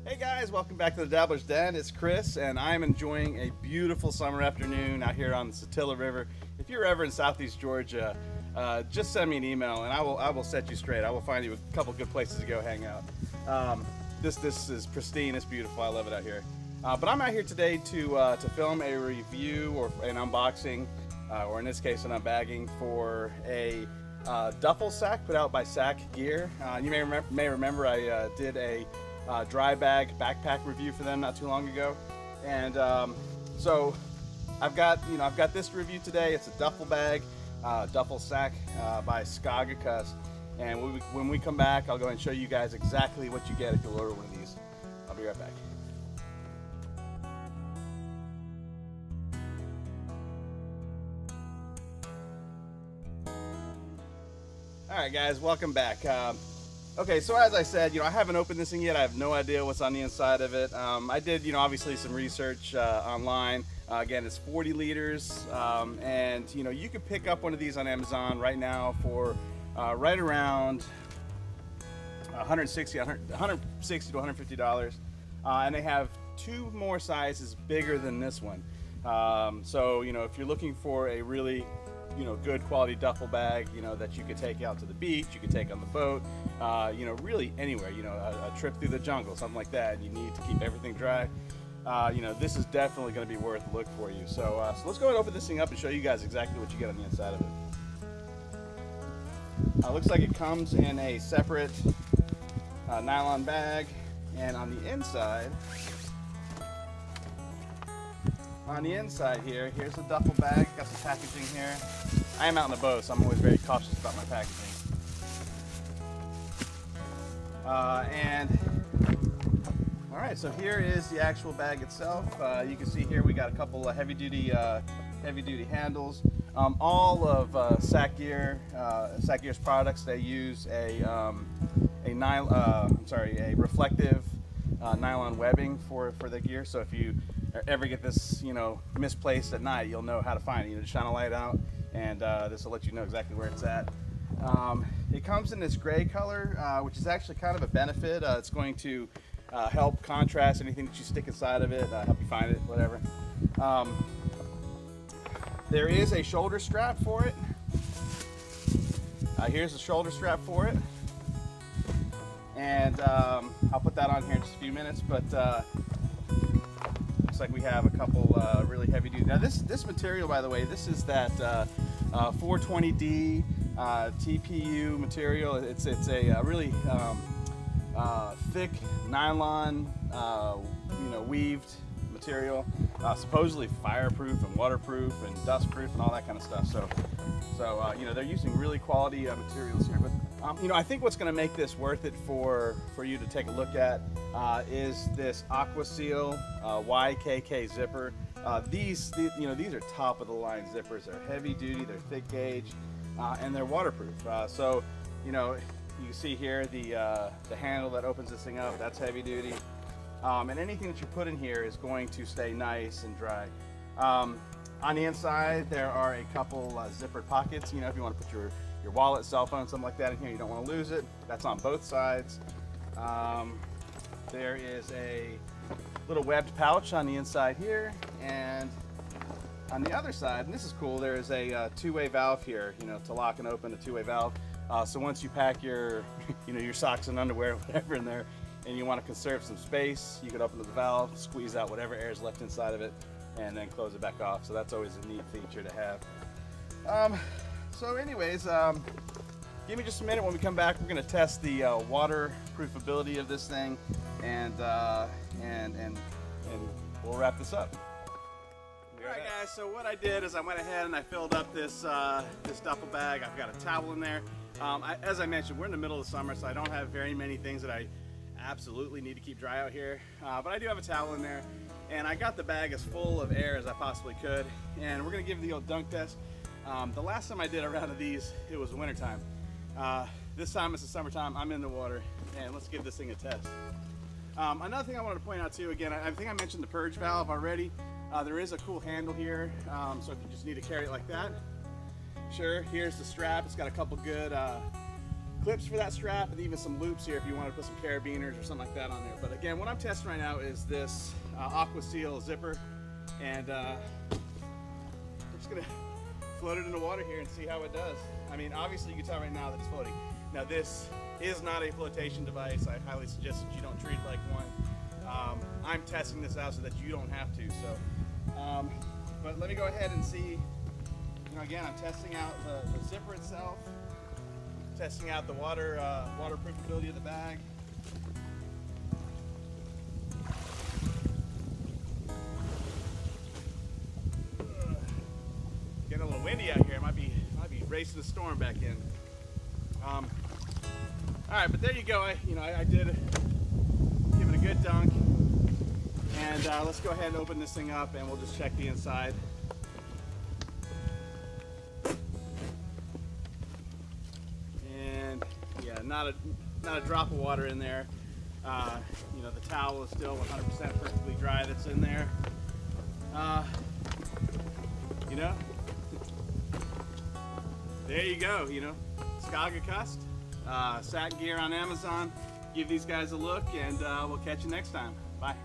Hey guys, welcome back to the Dabbler's Den. It's Chris, and I'm enjoying a beautiful summer afternoon out here on the Satilla River. If you're ever in Southeast Georgia, just send me an email, and I will set you straight. I will find you a couple good places to go hang out. This is pristine. It's beautiful. I love it out here. But I'm out here today to film a review or an unboxing, or in this case, an unbagging for a DuffleSam put out by SAK Gear. You may remember I did a dry bag backpack review for them not too long ago, and so I've got this review today. It's a duffel bag, DuffleSam by Skog and Kust, and when we come back, I'll go and show you guys exactly what you get if you order one of these. I'll be right back. All right, guys, welcome back. Okay, so as I said, I haven't opened this thing yet. I have no idea what's on the inside of it. I did, obviously some research online. Again, it's 40 liters, and you can pick up one of these on Amazon right now for right around $160 to $150, and they have two more sizes bigger than this one. So if you're looking for a really good quality duffel bag, that you could take out to the beach, you could take on the boat, really anywhere, a trip through the jungle, something like that, and you need to keep everything dry, this is definitely going to be worth a look for you. So let's go and open this thing up and show you guys exactly what you get on the inside of it. Looks like it comes in a separate nylon bag, and on the inside here, here's the duffel bag. Got some packaging here. I am out on the boat, so I'm always very cautious about my packaging. All right, so here is the actual bag itself. You can see here we got a couple of heavy-duty handles. All of SAK Gear's products, they use a reflective nylon webbing for the gear. So if you ever get this misplaced at night, you'll know how to find it. Just shine a light out, and this will let you know exactly where it's at. It comes in this gray color, which is actually kind of a benefit. It's going to help contrast anything that you stick inside of it, help you find it, whatever. There is a shoulder strap for it. Here's the shoulder strap for it, and I'll put that on here in just a few minutes, but looks like we have a couple really heavy duty. Now this material, by the way, this is that 420D TPU material. It's a really thick nylon, weaved material, supposedly fireproof and waterproof and dustproof and all that kind of stuff. So they're using really quality materials here. But I think what's going to make this worth it for you to take a look at is this Aqua Seal YKK zipper. These are top of the line zippers. They're heavy duty, they're thick gauge, and they're waterproof. So you can see here the handle that opens this thing up. That's heavy duty, and anything that you put in here is going to stay nice and dry. On the inside, there are a couple zippered pockets. If you want to put your wallet, cell phone, something like that in here, you don't want to lose it. That's on both sides. There is a little webbed pouch on the inside here, and on the other side, and this is cool, there is a two-way valve here, to lock and open a two-way valve. So once you pack your, your socks and underwear, whatever in there, and you want to conserve some space, you can open the valve, squeeze out whatever air is left inside of it, and then close it back off. So that's always a neat feature to have. So anyways, give me just a minute. When we come back, we're going to test the waterproofability of this thing, and we'll wrap this up. All right, guys. So what I did is I went ahead and I filled up this duffel bag. I've got a towel in there. As I mentioned, we're in the middle of the summer, so I don't have very many things that I absolutely need to keep dry out here. But I do have a towel in there, and I got the bag as full of air as I possibly could. And we're going to give the old dunk test. The last time I did a round of these, it was wintertime. This time it's the summertime. I'm in the water, and let's give this thing a test. Another thing I wanted to point out too, again, I think I mentioned the purge valve already. There is a cool handle here, so if you just need to carry it like that. Sure, here's the strap. It's got a couple good clips for that strap, and even some loops here if you want to put some carabiners or something like that on there. But again, what I'm testing right now is this Aqua Seal zipper, and I'm just gonna float it in the water here and see how it does. I mean, obviously you can tell right now that it's floating. Now this is not a flotation device. I highly suggest that you don't treat it like one. I'm testing this out so that you don't have to. So, but let me go ahead and see. You know, again, I'm testing out the zipper itself, testing out the waterproof ability of the bag. Getting a little windy out here. It might be racing the storm back in. All right, but there you go. I did give it a good dunk, and let's go ahead and open this thing up, and we'll just check the inside. And yeah, not a drop of water in there. You know, the towel is still 100% perfectly dry that's in there. You know, there you go. You know, Skog Kust, SAK gear on Amazon. Give these guys a look, and we'll catch you next time. Bye.